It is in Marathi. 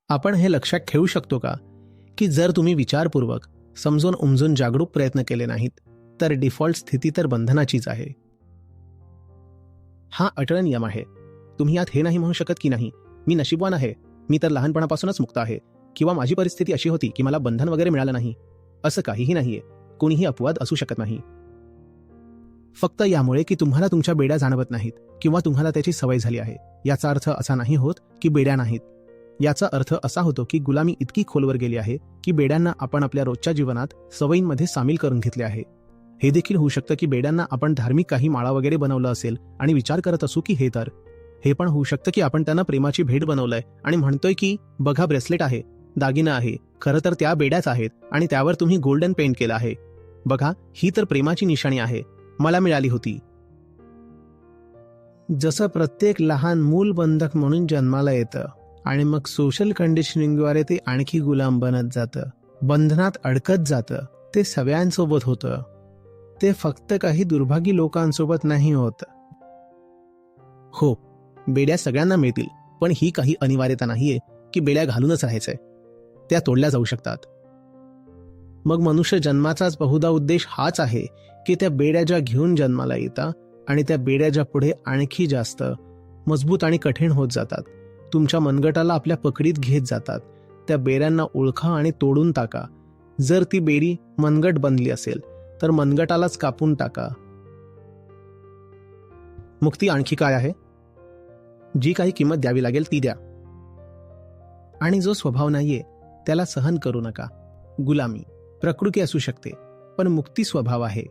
आपण हे लक्षात ठेवू शकतो का की जर तुम्ही विचारपूर्वक समजून उमजून जागरूक प्रयत्न केले नाहीत तर डिफॉल्ट स्थिती तर बंधनाचीच आहे. हा अटळ नियम आहे. तुम्ही यात हे नाही म्हणू शकत की नाही मी नशीबवान आहे, मी तर लहानपणापासूनच मुक्त आहे, किंवा माझी परिस्थिती अशी होती की मला बंधन वगैरे मिळालं नाही. असं काहीही नाहीये. कोणीही अपवाद असू शकत नाही. फक्त यामुळे की तुम्हाला तुमच्या बेड्या जाणवत नाहीत किंवा तुम्हाला त्याची सवय झाली आहे याचा अर्थ असा नाही होत की बेड्या नाहीत. याचा अर्थ असा होतो की गुलामी इतकी खोलवर गेली आहे की बेड्यांना आपण आपल्या रोजच्या जीवनात सवयींमध्ये सामील करून घेतले आहे. हे देखील होऊ शकतं की बेड्यांना आपण धार्मिक काही माळा वगैरे बनवलं असेल आणि विचार करत असू की हे पण होऊ शकतं की आपण त्यांना प्रेमाची भेट बनवलंय आणि म्हणतोय की बघा ब्रेसलेट आहे, दागिना आहे, खरं तर त्या बेड्याच आहेत आणि त्यावर तुम्ही गोल्डन पेंट केलं आहे. बघा ही तर प्रेमाची निशाणी आहे, मला मिळाली होती. जसं प्रत्येक लहान मूल बंधक म्हणून जन्माला येतं आणि मग सोशल कंडिशनिंगद्वारे ते आणखी गुलाम बनत जातं, बंधनात अडकत जातं. ते सगळ्यांसोबत होतं. ते फक्त काही दुर्भागी लोकांसोबत नाही होत. हो, बेड्या सगळ्यांना मिळतील, पण ही काही अनिवार्यता नाहीये की बेड्या घालूनच राहायचंय. त्या तोडल्या जाऊ शकतात. मग मनुष्य जन्माचाच बहुधा उद्देश हाच आहे की त्या बेड्या ज्या घेऊन जन्माला येतात आणि त्या बेड्या ज्या पुढे आणखी जास्त मजबूत आणि कठीण होत जातात, तुमच्या मनगटाला आपल्या पकडीत घेत जातात. त्या बेड्यांना ओळखा आणि तोडून टाका. जर ती बेडी मनगट बनली असेल तर मनगटालाच कापून टाका. मुक्ती आणखी काय आहे? जी काही किंमत द्यावी लागेल ती द्या. आणि जो स्वभाव नाहीये त्याला सहन करू नका. गुलामी प्रकृती असू शकते, पण मुक्ती स्वभाव आहे.